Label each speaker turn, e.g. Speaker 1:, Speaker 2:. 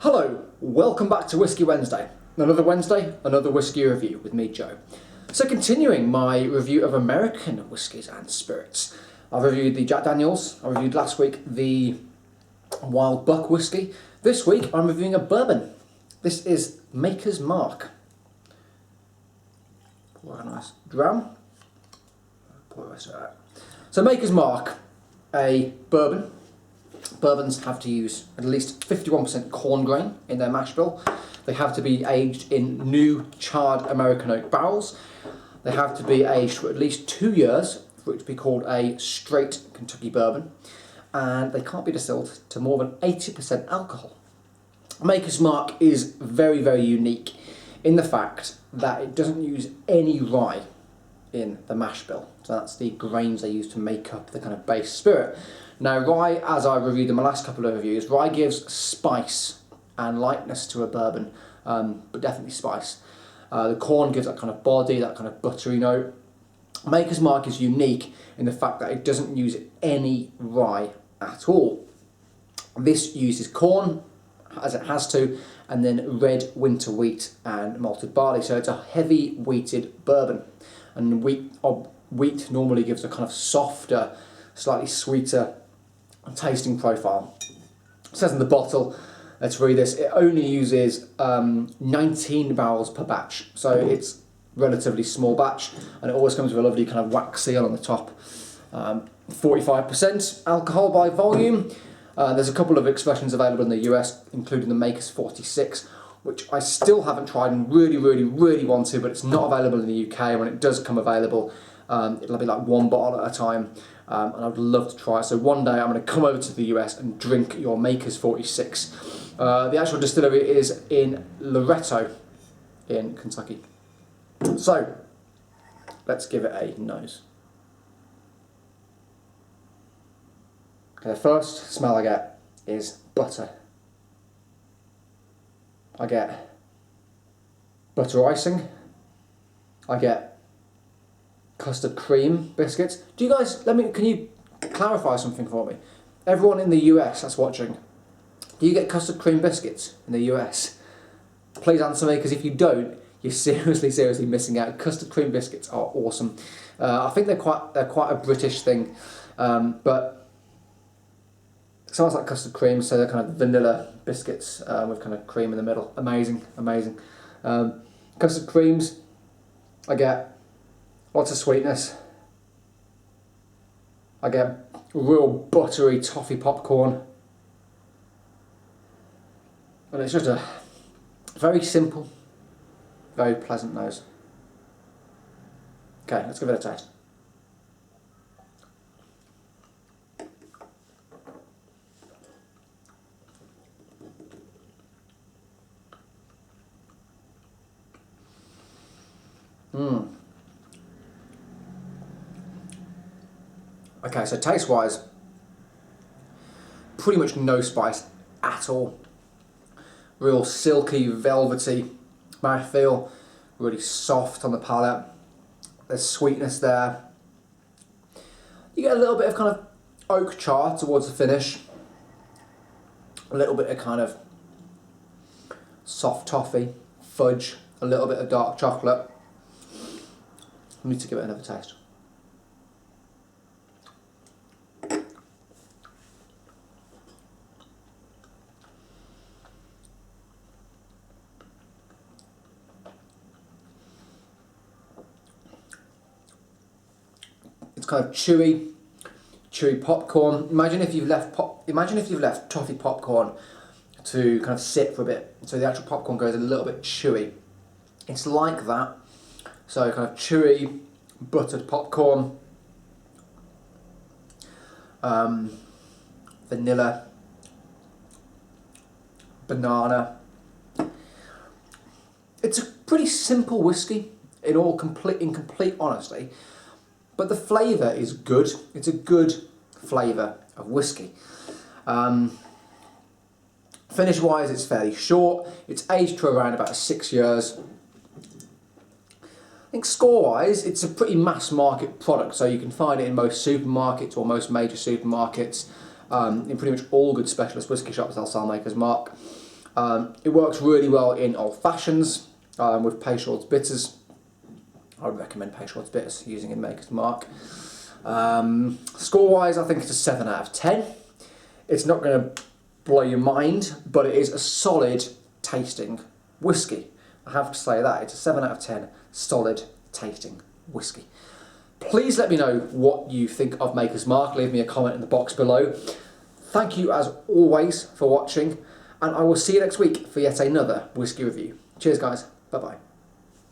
Speaker 1: Hello, welcome back to Whisky Wednesday. Another Wednesday, another whisky review with me, Joe. So continuing my review of American whiskies and spirits. I've reviewed the Jack Daniels, I reviewed last week the Wild Buck whiskey. This week I'm reviewing a bourbon. This is Maker's Mark. Pour a nice dram. Pour the rest of that. So Maker's Mark, a bourbon. Bourbons have to use at least 51% corn grain in their mash bill. They have to be aged in new charred American oak barrels. They have to be aged for at least 2 years for it to be called a straight Kentucky bourbon. And they can't be distilled to more than 80% alcohol. Maker's Mark is very, very unique in the fact that it doesn't use any rye in the mash bill. So that's the grains they use to make up the kind of base spirit. Now rye, as I reviewed in my last couple of reviews, rye gives spice and lightness to a bourbon, but definitely spice. The corn gives that kind of body, that kind of buttery note. Maker's Mark is unique in the fact that it doesn't use any rye at all. This uses corn, as it has to, and then red winter wheat and malted barley. So it's a heavy wheated bourbon. And wheat normally gives a kind of softer, slightly sweeter tasting profile. It says in the bottle, let's read this, it only uses 19 barrels per batch. So it's relatively small batch, and it always comes with a lovely kind of wax seal on the top. 45% alcohol by volume. There's a couple of expressions available in the US, including the Maker's 46, which I still haven't tried and really want to, but it's not available in the UK. When it does come available, it'll be like one bottle at a time, and I would love to try it. So one day I'm going to come over to the US and drink your Maker's 46. The actual distillery is in Loretto in Kentucky. So let's give it a nose. Okay, the first smell I get is butter. I get butter icing. I get custard cream biscuits. Do you guys, can you clarify something for me? Everyone in the US that's watching, do you get custard cream biscuits in the US? Please answer me, because if you don't, you're seriously missing out. Custard cream biscuits are awesome. I think they're quite a British thing, but it sounds like custard cream, so they're kind of vanilla biscuits with kind of cream in the middle. Amazing. Custard creams, I get lots of sweetness. I get real buttery toffee popcorn. And it's just a very simple, very pleasant nose. Okay, let's give it a taste. Okay, so taste-wise, pretty much no spice at all. Real silky, velvety mouthfeel, really soft on the palate. There's sweetness there. You get a little bit of kind of oak char towards the finish. A little bit of kind of soft toffee, fudge, a little bit of dark chocolate. I need to give it another taste. It's kind of chewy popcorn. Imagine if you've left toffee popcorn to kind of sit for a bit, so the actual popcorn goes a little bit chewy. It's like that. So kind of chewy, buttered popcorn, vanilla, banana. It's a pretty simple whiskey in complete honesty, but the flavour is good. It's a good flavour of whiskey. Finish wise, it's fairly short. It's aged to around about 6 years. I think score-wise, it's a pretty mass-market product, so you can find it in most supermarkets or most major supermarkets. In pretty much all good specialist whisky shops, they'll sell Maker's Mark. It works really well in old fashions with Peychaud's bitters. I would recommend Peychaud's bitters using in Maker's Mark. Score-wise, I think it's a 7 out of 10. It's not going to blow your mind, but it is a solid tasting whiskey. I have to say that. It's a 7 out of 10 solid tasting whiskey. Please let me know what you think of Maker's Mark. Leave me a comment in the box below. Thank you as always for watching, and I will see you next week for yet another whiskey review. Cheers guys, bye bye.